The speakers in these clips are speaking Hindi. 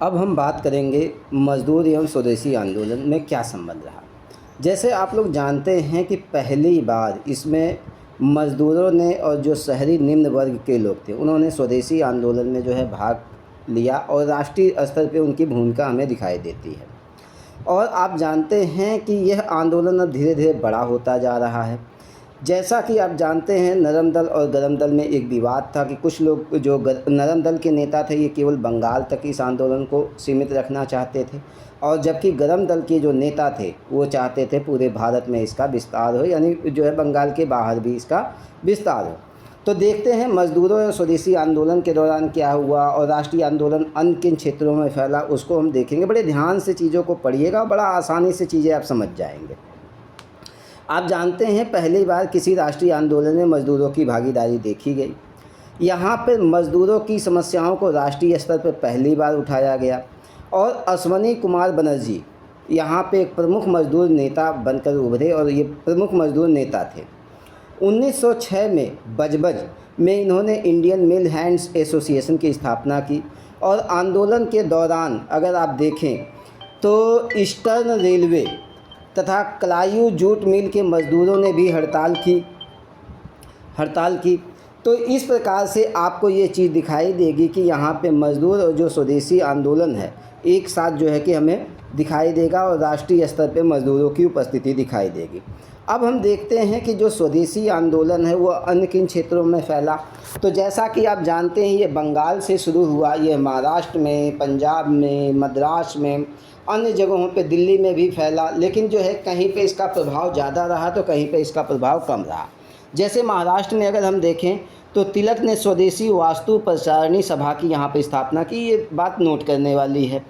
अब हम बात करेंगे मज़दूर एवं स्वदेशी आंदोलन में क्या संबंध रहा। जैसे आप लोग जानते हैं कि पहली बार इसमें मज़दूरों ने और जो शहरी निम्न वर्ग के लोग थे उन्होंने स्वदेशी आंदोलन में जो है भाग लिया और राष्ट्रीय स्तर पे उनकी भूमिका हमें दिखाई देती है। और आप जानते हैं कि यह आंदोलन अब धीरे धीरे बड़ा होता जा रहा है। जैसा कि आप जानते हैं, नरम दल और गरम दल में एक विवाद था कि कुछ लोग जो नरम दल के नेता थे ये केवल बंगाल तक इस आंदोलन को सीमित रखना चाहते थे, और जबकि गरम दल के जो नेता थे वो चाहते थे पूरे भारत में इसका विस्तार हो, यानी जो है बंगाल के बाहर भी इसका विस्तार हो। तो देखते हैं मज़दूरों और स्वदेशी आंदोलन के दौरान क्या हुआ और राष्ट्रीय आंदोलन अन्य किन क्षेत्रों में फैला, उसको हम देखेंगे। बड़े ध्यान से चीज़ों को पढ़िएगा, बड़ा आसानी से चीज़ें आप समझ जाएंगे। आप जानते हैं पहली बार किसी राष्ट्रीय आंदोलन में मज़दूरों की भागीदारी देखी गई। यहाँ पर मज़दूरों की समस्याओं को राष्ट्रीय स्तर पर पहली बार उठाया गया और अश्वनी कुमार बनर्जी यहाँ पे एक प्रमुख मज़दूर नेता बनकर उभरे और ये प्रमुख मज़दूर नेता थे। 1906 में बजबज में इन्होंने इंडियन मिल हैंड्स एसोसिएशन की स्थापना की और आंदोलन के दौरान अगर आप देखें तो ईस्टर्न रेलवे तथा कलायू जूट मिल के मज़दूरों ने भी हड़ताल की। तो इस प्रकार से आपको ये चीज़ दिखाई देगी कि यहाँ पे मज़दूर और जो स्वदेशी आंदोलन है एक साथ जो है कि हमें दिखाई देगा और राष्ट्रीय स्तर पे मज़दूरों की उपस्थिति दिखाई देगी। अब हम देखते हैं कि जो स्वदेशी आंदोलन है वो अन्य किन क्षेत्रों में फैला। तो जैसा कि आप जानते हैं ये बंगाल से शुरू हुआ, ये महाराष्ट्र में, पंजाब में, मद्रास में, अन्य जगहों पे, दिल्ली में भी फैला, लेकिन जो है कहीं पे इसका प्रभाव ज़्यादा रहा तो कहीं पे इसका प्रभाव कम रहा। जैसे महाराष्ट्र में अगर हम देखें तो तिलक ने स्वदेशी वास्तु प्रसारणी सभा की यहाँ पे स्थापना की, ये बात नोट करने वाली है।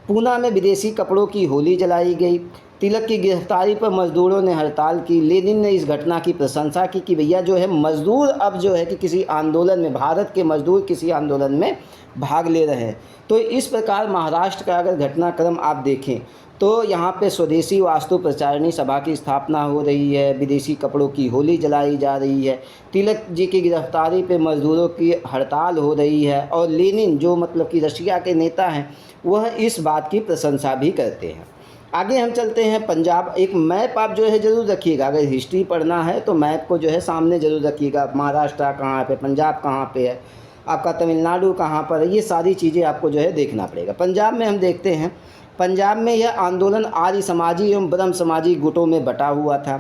पूना में विदेशी कपड़ों की होली जलाई गई। तिलक की गिरफ्तारी पर मज़दूरों ने हड़ताल की। लेनिन ने इस घटना की प्रशंसा की कि भैया जो है मज़दूर अब जो है कि किसी आंदोलन में, भारत के मज़दूर किसी आंदोलन में भाग ले रहे हैं। तो इस प्रकार महाराष्ट्र का अगर घटनाक्रम आप देखें तो यहाँ पे स्वदेशी वास्तु प्रचारणी सभा की स्थापना हो रही है, विदेशी कपड़ों की होली जलाई जा रही है, तिलक जी की गिरफ्तारी पे मज़दूरों की हड़ताल हो रही है और लेनिन जो मतलब कि रशिया के नेता हैं वह इस बात की प्रशंसा भी करते हैं। आगे हम चलते हैं पंजाब। एक मैप आप जो है ज़रूर रखिएगा, अगर हिस्ट्री पढ़ना है तो मैप को जो है सामने ज़रूर रखिएगा। महाराष्ट्र कहाँ पे, पंजाब कहाँ पे है, आपका तमिलनाडु कहाँ पर है, ये सारी चीज़ें आपको जो है देखना पड़ेगा। पंजाब में हम देखते हैं, पंजाब में यह आंदोलन आर्य समाजी एवं ब्रह्म समाजी गुटों में बटा हुआ था।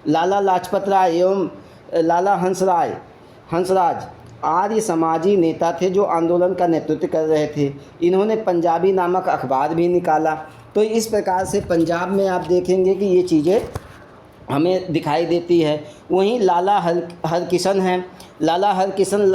लाला लाजपत राय एवं लाला हंसराज आर्य समाजी नेता थे जो आंदोलन का नेतृत्व कर रहे थे। इन्होंने पंजाबी नामक अखबार भी निकाला। तो इस प्रकार से पंजाब में आप देखेंगे कि ये चीज़ें हमें दिखाई देती है। वहीं लाला हरकिशन हैं, लाला हरकिशन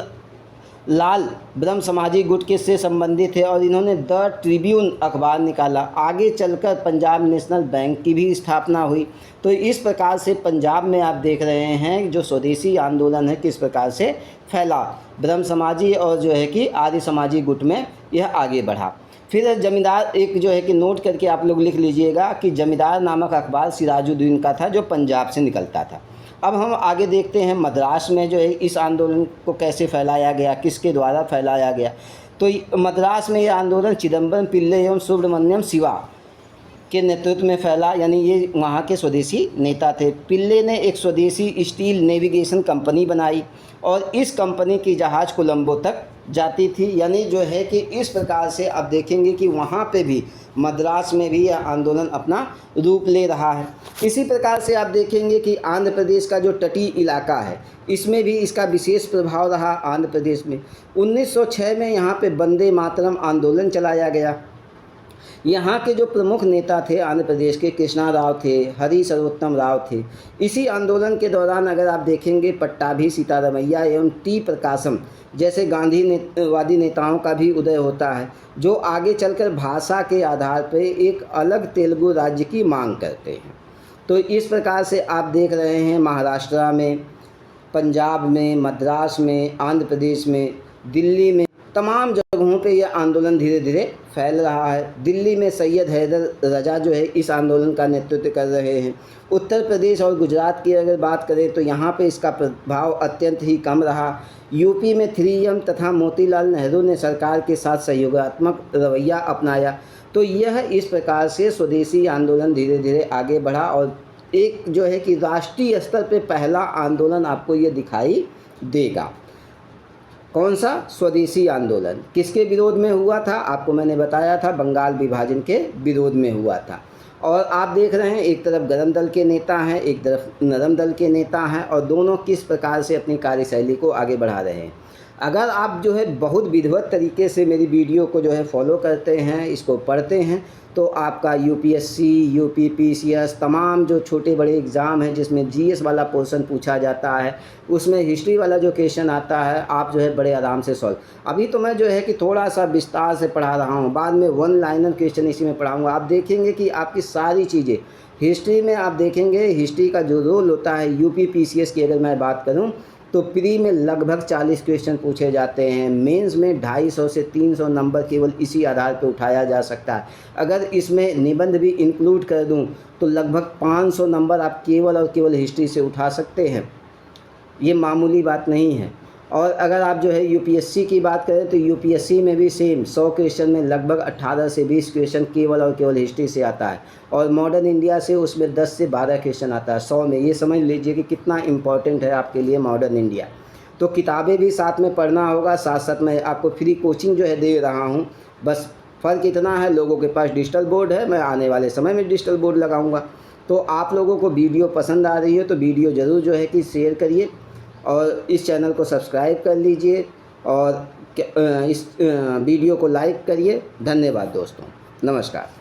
लाल ब्रह्म समाजी गुट के से संबंधित थे और इन्होंने द ट्रिब्यून अखबार निकाला। आगे चलकर पंजाब नेशनल बैंक की भी स्थापना हुई। तो इस प्रकार से पंजाब में आप देख रहे हैं जो स्वदेशी आंदोलन है किस प्रकार से फैला, ब्रह्म समाजी और जो है कि आर्य समाजी गुट में यह आगे बढ़ा। फिर जमींदार, एक जो है कि नोट करके आप लोग लिख लीजिएगा कि जमींदार नामक अखबार सिराजुद्दीन का था जो पंजाब से निकलता था। अब हम आगे देखते हैं मद्रास में जो है इस आंदोलन को कैसे फैलाया गया, किसके द्वारा फैलाया गया। तो मद्रास में यह आंदोलन चिदम्बरम पिल्ले एवं सुब्रमण्यम शिवा के नेतृत्व में फैला, यानी ये वहाँ के स्वदेशी नेता थे। पिल्ले ने एक स्वदेशी स्टील नेविगेशन कंपनी बनाई और इस कंपनी की जहाज़ कोलंबो तक जाती थी। यानी जो है कि इस प्रकार से आप देखेंगे कि वहाँ पे भी मद्रास में भी यह आंदोलन अपना रूप ले रहा है। इसी प्रकार से आप देखेंगे कि आंध्र प्रदेश का जो तटीय इलाका है इसमें भी इसका विशेष प्रभाव रहा। आंध्र प्रदेश में 1906 में यहाँ पे वंदे मातरम आंदोलन चलाया गया। यहाँ के जो प्रमुख नेता थे आंध्र प्रदेश के कृष्णा राव थे, हरि सर्वोत्तम राव थे। इसी आंदोलन के दौरान अगर आप देखेंगे पट्टाभी सीतारमैया एवं टी प्रकाशम जैसे गांधीवादी नेताओं का भी उदय होता है जो आगे चलकर भाषा के आधार पर एक अलग तेलुगु राज्य की मांग करते हैं। तो इस प्रकार से आप देख रहे हैं महाराष्ट्र में, पंजाब में, मद्रास में, आंध्र प्रदेश में, दिल्ली में तमाम जगहों पे ये आंदोलन धीरे धीरे फैल रहा है। दिल्ली में सैयद हैदर रजा जो है इस आंदोलन का नेतृत्व कर रहे हैं। उत्तर प्रदेश और गुजरात की अगर बात करें तो यहाँ पे इसका प्रभाव अत्यंत ही कम रहा। यूपी में 3M तथा मोतीलाल नेहरू ने सरकार के साथ सहयोगात्मक रवैया अपनाया। तो यह इस प्रकार से स्वदेशी आंदोलन धीरे धीरे आगे बढ़ा और एक जो है कि राष्ट्रीय स्तर पे पहला आंदोलन आपको ये दिखाई देगा। कौन सा? स्वदेशी आंदोलन। किसके विरोध में हुआ था? आपको मैंने बताया था, बंगाल विभाजन के विरोध में हुआ था। और आप देख रहे हैं एक तरफ गरम दल के नेता हैं, एक तरफ नरम दल के नेता हैं, और दोनों किस प्रकार से अपनी कार्यशैली को आगे बढ़ा रहे हैं। अगर आप जो है बहुत विधिवत तरीके से मेरी वीडियो को जो है फॉलो करते हैं, इसको पढ़ते हैं, तो आपका UPSC, UPPCS तमाम जो छोटे बड़े एग्ज़ाम हैं जिसमें GS वाला पोर्शन पूछा जाता है, उसमें हिस्ट्री वाला जो क्वेश्चन आता है, आप जो है बड़े आराम से सॉल्व। अभी तो मैं जो है कि थोड़ा सा विस्तार से पढ़ा रहा हूँ, बाद में 1 लाइनर क्वेश्चन इसी में पढ़ाऊँगा। आप देखेंगे कि आपकी सारी चीज़ें हिस्ट्री में आप देखेंगे, हिस्ट्री का जो रोल होता है UPPCS की अगर मैं बात करूँ तो प्री में लगभग 40 क्वेश्चन पूछे जाते हैं। मेंस में 250 से 300 नंबर केवल इसी आधार पर उठाया जा सकता है। अगर इसमें निबंध भी इंक्लूड कर दूं तो लगभग 500 नंबर आप केवल और केवल हिस्ट्री से उठा सकते हैं। ये मामूली बात नहीं है। और अगर आप जो है UPSC की बात करें तो UPSC में भी सेम 100 क्वेश्चन में लगभग 18 से 20 क्वेश्चन केवल और केवल हिस्ट्री से आता है, और मॉडर्न इंडिया से उसमें 10 से 12 क्वेश्चन आता है 100 में। ये समझ लीजिए कि कितना इम्पोर्टेंट है आपके लिए मॉडर्न इंडिया। तो किताबें भी साथ में पढ़ना होगा, साथ साथ मैं आपको फ्री कोचिंग जो है दे रहा हूँ। बस फ़र्क इतना है, लोगों के पास डिजिटल बोर्ड है, मैं आने वाले समय में डिजिटल बोर्ड लगाऊँगा। तो आप लोगों को वीडियो पसंद आ रही है तो वीडियो ज़रूर जो है कि शेयर करिए और इस चैनल को सब्सक्राइब कर लीजिए और इस वीडियो को लाइक करिए। धन्यवाद दोस्तों, नमस्कार।